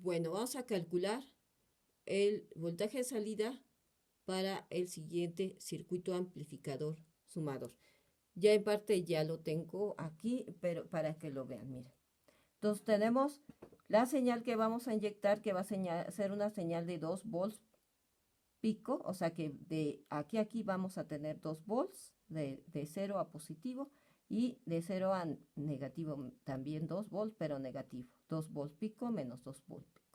Bueno, vamos a calcular el voltaje de salida para el siguiente circuito amplificador sumador. Ya en parte ya lo tengo aquí, pero para que lo vean, miren. Entonces tenemos la señal que vamos a inyectar, que va a ser una señal de 2 volts pico, o sea que de aquí a aquí vamos a tener 2 volts, de 0 a positivo, y de 0 a negativo también 2 volts, pero negativo. 2 volts pico menos 2 volts pico.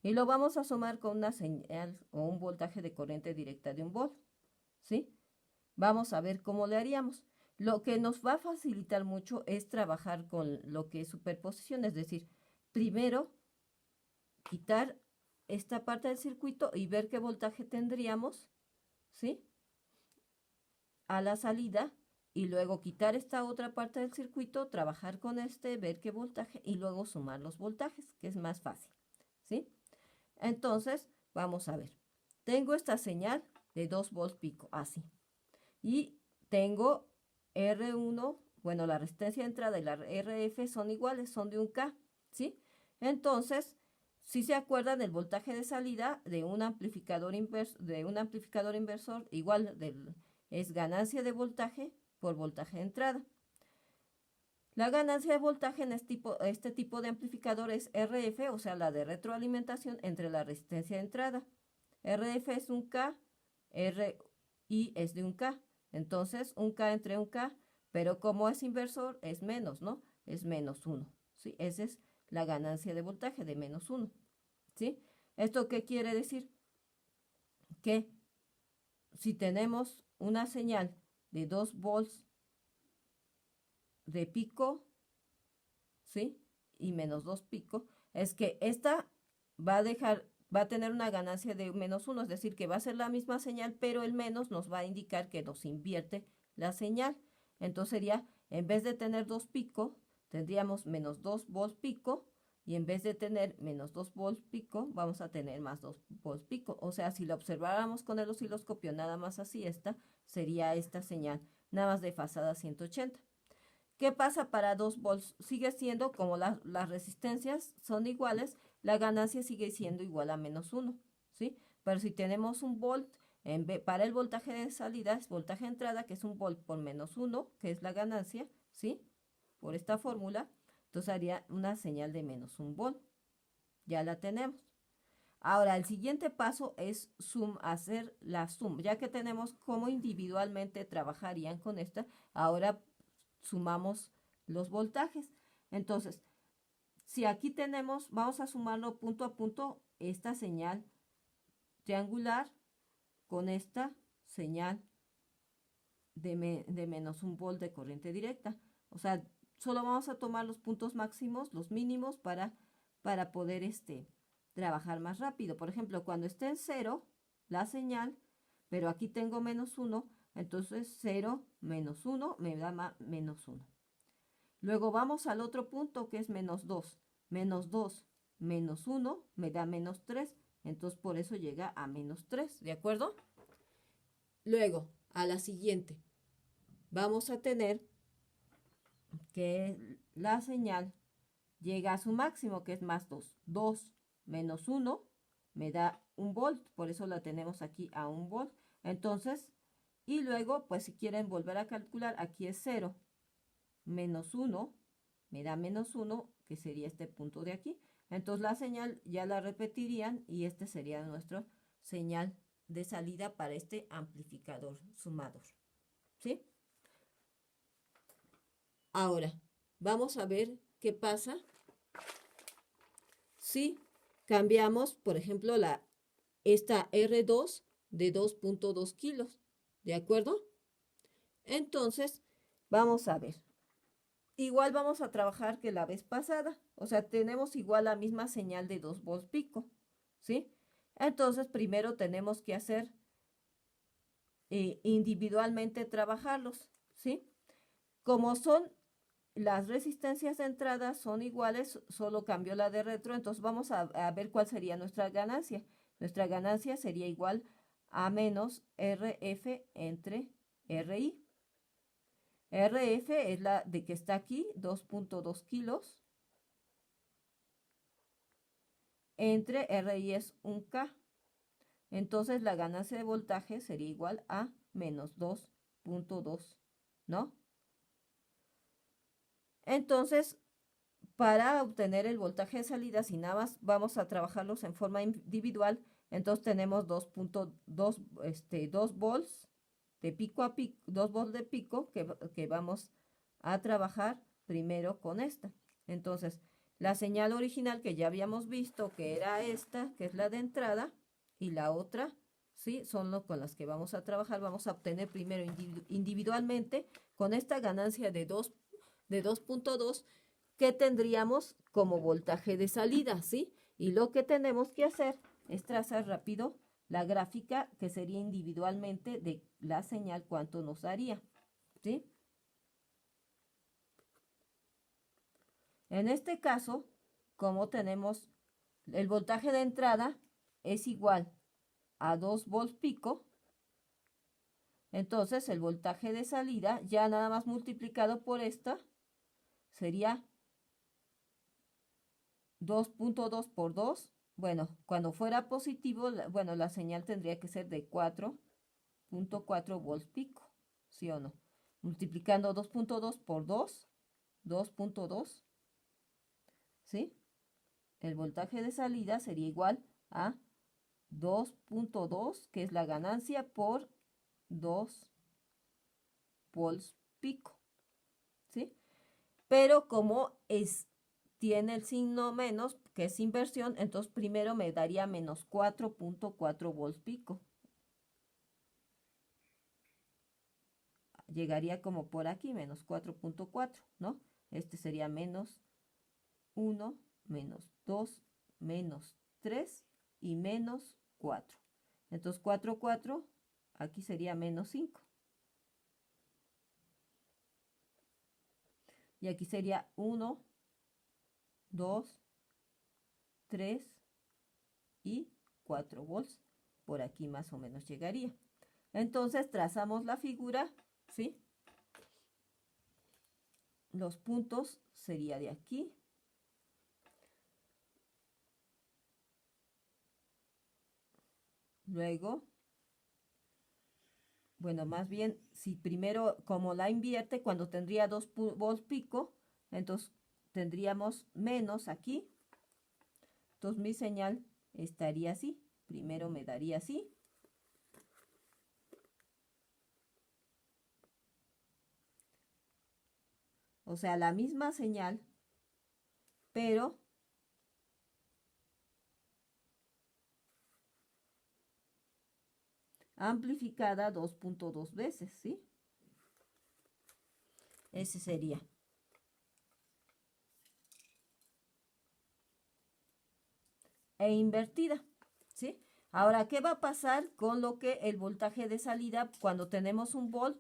Y lo vamos a sumar con una señal o un voltaje de corriente directa de 1 volt, ¿sí? Vamos a ver cómo le haríamos. Lo que nos va a facilitar mucho es trabajar con lo que es superposición, es decir, primero quitar esta parte del circuito y ver qué voltaje tendríamos, ¿sí? A la salida, y luego quitar esta otra parte del circuito, trabajar con este, ver qué voltaje y luego sumar los voltajes, que es más fácil, ¿sí? Entonces, vamos a ver. Tengo esta señal de 2 volts pico, así. Y tengo R1, bueno, la resistencia de entrada y la RF son iguales, son de 1K, ¿sí? Entonces, si se acuerdan del voltaje de salida de un amplificador inversor, igual es ganancia de voltaje por voltaje de entrada. La ganancia de voltaje en este tipo de amplificador es RF, o sea, la de retroalimentación entre la resistencia de entrada. RF es 1K, RI es de 1K. Entonces, 1K entre 1K, pero como es inversor, es menos, ¿no? Es menos 1, ¿sí? Esa es la ganancia de voltaje de menos 1, ¿sí? ¿Esto qué quiere decir? Que si tenemos una señal de 2 volts de pico, ¿sí? Y menos 2 pico, es que esta va a tener una ganancia de menos 1, es decir, que va a ser la misma señal, pero el menos nos va a indicar que nos invierte la señal. Entonces sería, en vez de tener 2 pico, tendríamos menos 2 volts pico, y en vez de tener menos 2 volts pico, vamos a tener más 2 volts pico. O sea, si la observáramos con el osciloscopio nada más así, sería esta señal, nada más desfasada 180. ¿Qué pasa para 2 volts? Sigue siendo como las resistencias son iguales, la ganancia sigue siendo igual a menos 1, ¿sí? Pero si tenemos un volt, para el voltaje de salida es voltaje de entrada, que es un volt por menos 1, que es la ganancia, ¿sí? Por esta fórmula, entonces haría una señal de menos 1 volt. Ya la tenemos. Ahora, el siguiente paso es hacer la suma. Ya que tenemos cómo individualmente trabajarían con esta, ahora sumamos los voltajes. Entonces, si aquí tenemos, vamos a sumarlo punto a punto, esta señal triangular con esta señal de menos 1 volt de corriente directa. O sea, solo vamos a tomar los puntos máximos, los mínimos, para poder trabajar más rápido. Por ejemplo, cuando esté en 0, la señal, pero aquí tengo menos 1, entonces 0 menos 1 me da menos 1. Luego vamos al otro punto que es menos 2. Menos 2 menos 1 me da menos 3. Entonces por eso llega a menos 3, ¿de acuerdo? Luego, a la siguiente, vamos a tener que la señal llega a su máximo, que es más 2. 2 menos 1 me da 1 volt, por eso la tenemos aquí a 1 volt. Entonces, y luego, pues si quieren volver a calcular, aquí es 0 menos 1 me da menos 1, que sería este punto de aquí. Entonces la señal ya la repetirían y este sería nuestro señal de salida para este amplificador sumador, ¿sí? Ahora, vamos a ver qué pasa si cambiamos, por ejemplo, esta R2 de 2.2 kilos, ¿de acuerdo? Entonces, vamos a ver. Igual vamos a trabajar que la vez pasada, o sea, tenemos igual la misma señal de 2 volts pico, ¿sí? Entonces, primero tenemos que hacer individualmente trabajarlos, ¿sí? Como son las resistencias de entrada son iguales, solo cambió la de retro, entonces vamos a ver cuál sería nuestra ganancia. Nuestra ganancia sería igual a menos RF entre RI. RF es la de que está aquí, 2.2 kilos, entre RI es un K. Entonces la ganancia de voltaje sería igual a menos 2.2, ¿no? Entonces, para obtener el voltaje de salida, si nada más vamos a trabajarlos en forma individual, entonces tenemos 2 volts de pico a pico, 2 volts de pico que vamos a trabajar primero con esta. Entonces, la señal original que ya habíamos visto, que era esta, que es la de entrada, y la otra, ¿sí? Son con las que vamos a trabajar. Vamos a obtener primero individualmente con esta ganancia de 2.2 que tendríamos como voltaje de salida, ¿sí? Y lo que tenemos que hacer es trazar rápido la gráfica que sería individualmente de la señal cuánto nos daría, ¿sí? En este caso, como tenemos el voltaje de entrada es igual a 2 volts pico, entonces el voltaje de salida ya nada más multiplicado por esta sería 2.2 por 2. Bueno, cuando fuera positivo, bueno, la señal tendría que ser de 4.4 volts pico, ¿sí o no? Multiplicando 2.2 por 2, 2.2, ¿sí? El voltaje de salida sería igual a 2.2, que es la ganancia, por 2 volts pico, ¿sí? Pero como tiene el signo menos, que es inversión, entonces primero me daría menos 4.4 volts pico. Llegaría como por aquí, menos 4.4, ¿no? Este sería menos 1, menos 2, menos 3 y menos 4. Entonces 4, 4, aquí sería menos 5. Y aquí sería 1, 2, 3 y 4 volts. Por aquí más o menos llegaría. Entonces trazamos la figura, ¿sí? Los puntos sería de aquí. Luego, bueno, más bien, si primero, como la invierte, cuando tendría 2 volts pico, entonces tendríamos menos aquí. Entonces mi señal estaría así. Primero me daría así. O sea, la misma señal, pero amplificada 2.2 veces, ¿sí? Ese sería. E invertida, ¿sí? Ahora, ¿qué va a pasar con lo que el voltaje de salida cuando tenemos un volt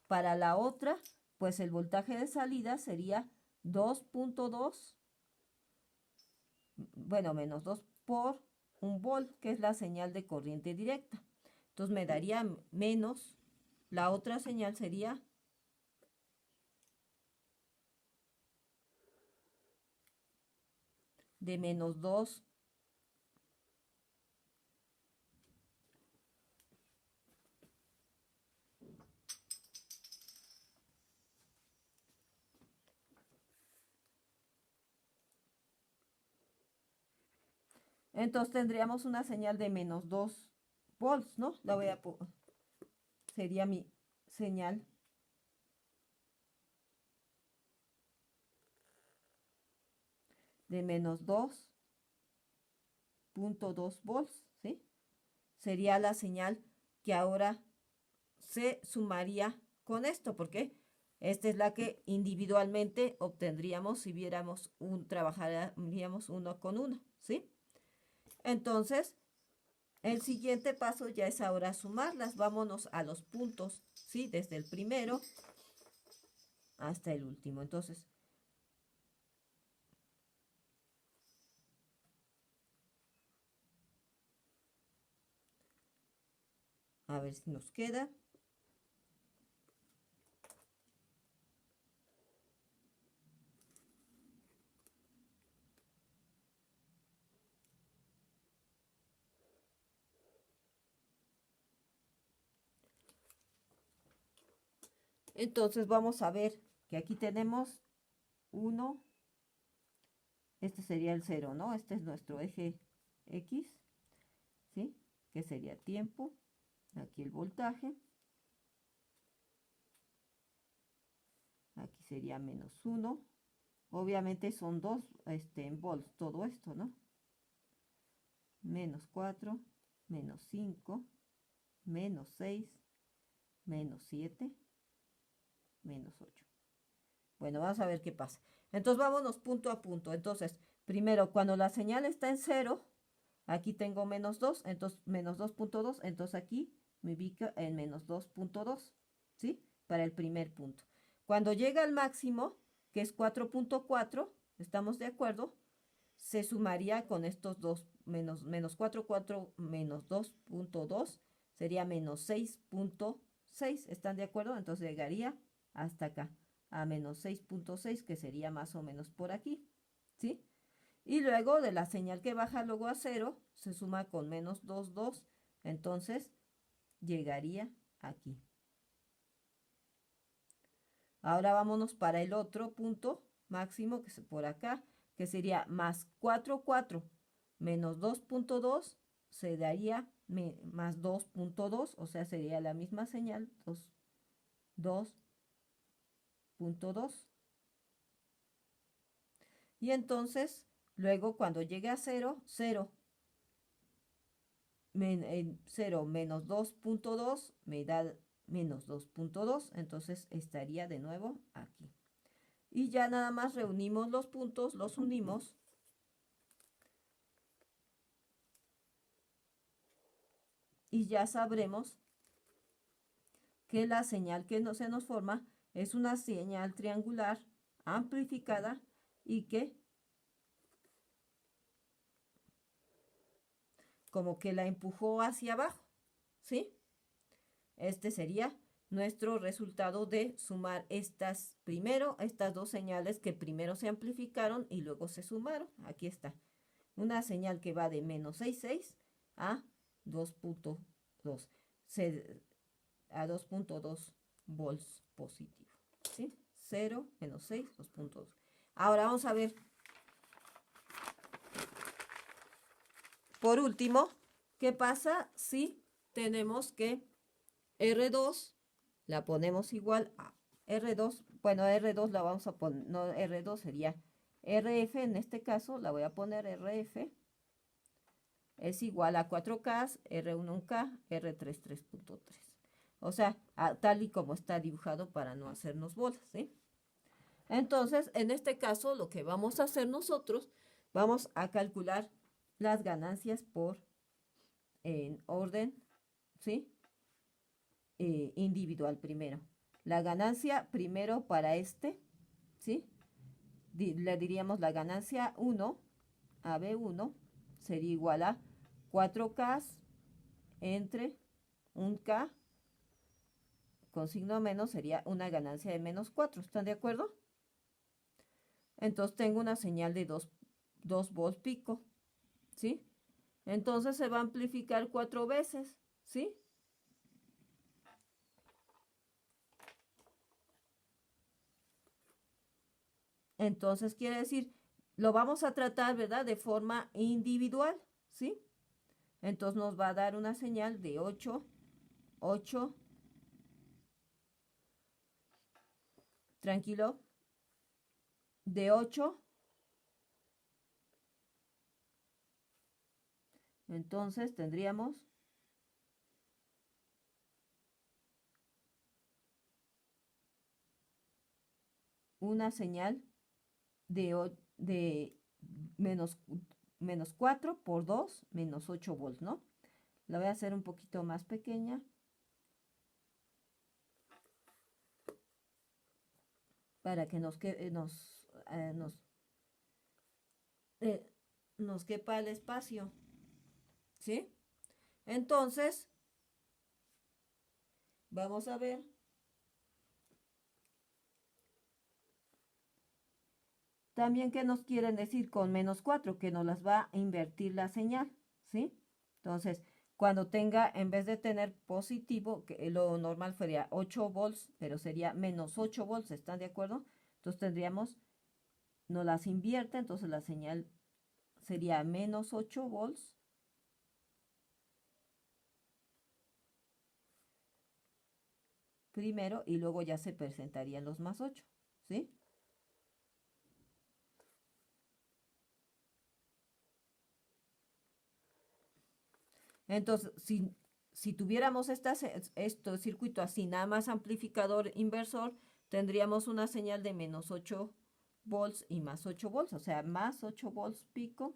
para la otra? Pues el voltaje de salida sería 2.2, bueno, menos 2 por 1 volt, que es la señal de corriente directa. Entonces me daría menos, la otra señal sería de menos 2. Entonces tendríamos una señal de menos 2 volts, ¿no? La voy a sería mi señal de menos 2.2 volts, ¿sí? Sería la señal que ahora se sumaría con esto, porque esta es la que individualmente obtendríamos si trabajaríamos uno con uno, ¿sí? Entonces, el siguiente paso ya es ahora sumarlas. Vámonos a los puntos, ¿sí? Desde el primero hasta el último. Entonces, a ver si nos queda. Entonces vamos a ver que aquí tenemos 1, este sería el 0, ¿no? Este es nuestro eje X, ¿sí? Que sería tiempo, aquí el voltaje, aquí sería -1, obviamente son 2 en volts todo esto, ¿no? -4, -5, -6, -7, -8. Bueno, vamos a ver qué pasa. Entonces, vámonos punto a punto. Entonces, primero, cuando la señal está en 0, aquí tengo -2, entonces -2.2, entonces aquí me ubico en -2.2, ¿sí? Para el primer punto. Cuando llega al máximo, que es 4.4, ¿estamos de acuerdo? Se sumaría con estos dos, -4.4 menos 2.2, sería -6.6, ¿están de acuerdo? Entonces llegaría hasta acá, a -6.6, que sería más o menos por aquí, ¿sí? Y luego de la señal que baja luego a 0, se suma con -2.2, entonces llegaría aquí. Ahora vámonos para el otro punto máximo, que es por acá, que sería más 4.4 menos 2.2, se daría más 2.2, o sea, sería la misma señal, 2.2. Y entonces, luego cuando llegue a 0, 0 menos 2.2 me da menos 2.2, entonces estaría de nuevo aquí. Y ya nada más reunimos los puntos, los unimos. Y ya sabremos que la señal que se nos forma es una señal triangular amplificada y que como que la empujó hacia abajo, ¿sí? Este sería nuestro resultado de sumar estas dos señales que primero se amplificaron y luego se sumaron. Aquí está. Una señal que va de -6.6 a 2.2. A 2.2 volts positivo, ¿sí? 0, -6, 2.2. Ahora vamos a ver, por último, ¿qué pasa si tenemos que R2 la ponemos igual a R2? Bueno, R2 la vamos a poner, no, R2 sería RF, en este caso la voy a poner RF, es igual a 4K, R1K, R3 3.3. O sea, tal y como está dibujado para no hacernos bolas, ¿sí? Entonces, en este caso, lo que vamos a hacer nosotros, vamos a calcular las ganancias por en orden, ¿sí? Individual primero. La ganancia primero para este, ¿sí? Le diríamos la ganancia 1, AB1, sería igual a 4K entre 1K con signo menos, sería una ganancia de -4. ¿Están de acuerdo? Entonces tengo una señal de 2 volts pico, ¿sí? Entonces se va a amplificar 4 veces, ¿sí? Entonces quiere decir, lo vamos a tratar, ¿verdad? De forma individual, ¿sí? Entonces nos va a dar una señal de 8, tranquilo, de 8. Entonces tendríamos una señal de menos 4 por 2, -8 volts, ¿no? La voy a hacer un poquito más pequeña. Para que nos quepa el espacio, ¿sí? Entonces, vamos a ver. También, ¿qué nos quieren decir con -4? Que nos las va a invertir la señal, ¿sí? Entonces, cuando tenga, en vez de tener positivo, que lo normal sería 8 volts, pero sería menos 8 volts, ¿están de acuerdo? Entonces tendríamos, no las invierte, entonces la señal sería menos 8 volts. Primero y luego ya se presentarían los más 8, ¿sí? Entonces, si tuviéramos este circuito así, nada más amplificador inversor, tendríamos una señal de menos 8 volts y más 8 volts, o sea, más 8 volts pico,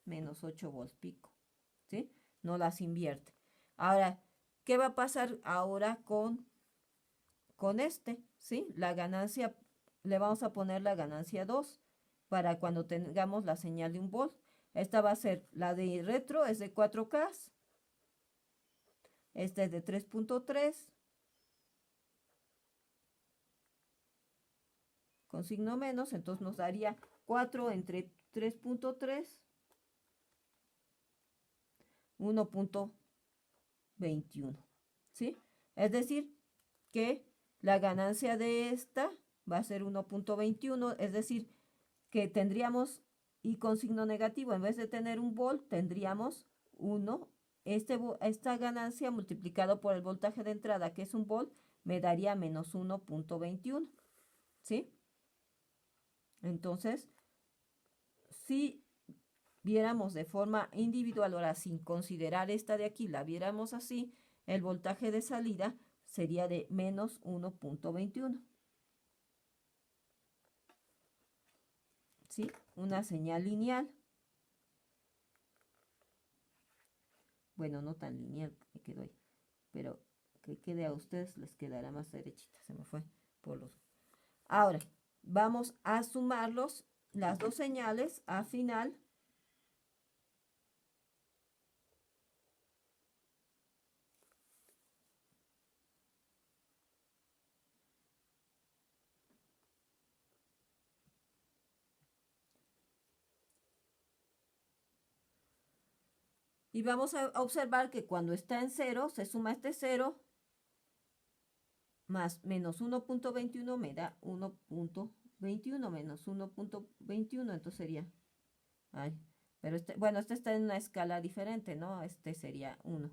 menos 8 volts pico, ¿sí? No las invierte. Ahora, ¿qué va a pasar ahora con este? ¿Sí? La ganancia, le vamos a poner la ganancia 2 para cuando tengamos la señal de un volt. Esta va a ser, la de retro es de 4K, esta es de 3.3 con signo menos, entonces nos daría 4 entre 3.3, 1.21, ¿sí? Es decir, que la ganancia de esta va a ser 1.21, es decir, que tendríamos, y con signo negativo, en vez de tener un volt, tendríamos 1, esta ganancia multiplicado por el voltaje de entrada, que es un volt, me daría menos 1.21, ¿sí? Entonces, si viéramos de forma individual, ahora sin considerar esta de aquí, la viéramos así, el voltaje de salida sería de menos 1.21. ¿Sí? Una señal lineal. Bueno, no tan lineal, me quedó ahí. Pero que quede a ustedes, les quedará más derechita. Se me fue por los... Ahora, vamos a sumarlos, las dos señales, a final. Y vamos a observar que cuando está en 0, se suma este 0 más menos 1.21 me da 1.21 menos 1.21, entonces sería, ay, pero bueno, este está en una escala diferente, ¿no? Este sería 1.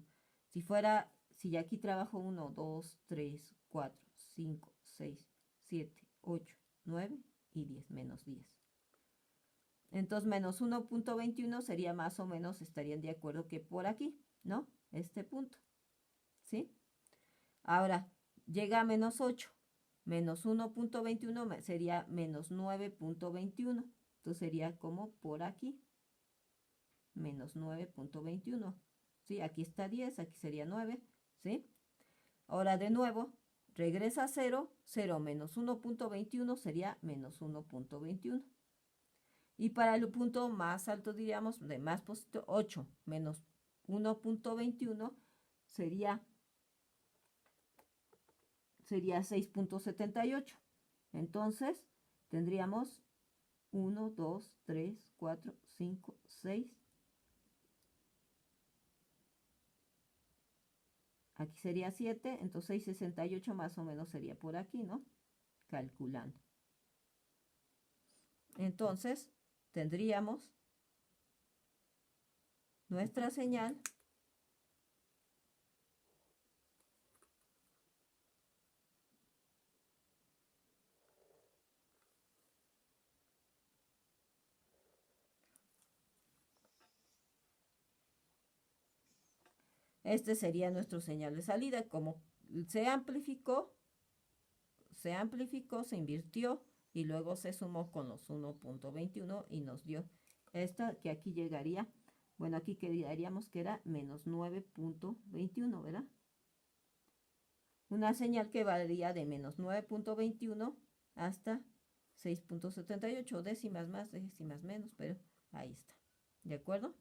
Si fuera, si aquí trabajo 1, 2, 3, 4, 5, 6, 7, 8, 9 y 10, menos 10. Entonces, menos 1.21 sería más o menos, estarían de acuerdo que por aquí, ¿no? Este punto, ¿sí? Ahora, llega a menos 8. Menos 1.21 sería menos 9.21. Entonces sería como por aquí. Menos 9.21. ¿Sí? Aquí está 10, aquí sería 9. ¿Sí? Ahora de nuevo, regresa a 0. 0 menos 1.21 sería menos 1.21. Y para el punto más alto, diríamos, de más positivo, 8 menos 1.21 sería 6.78. Entonces, tendríamos 1, 2, 3, 4, 5, 6. Aquí sería 7, entonces 6.68 más o menos sería por aquí, ¿no? Calculando. Entonces, tendríamos nuestra señal este sería nuestro señal de salida. Como se amplificó, se invirtió y luego se sumó con los 1.21 y nos dio esta que aquí llegaría, bueno, aquí quedaríamos que era menos 9.21, ¿verdad? Una señal que varía de menos 9.21 hasta 6.78, décimas más, décimas menos, pero ahí está. ¿De acuerdo?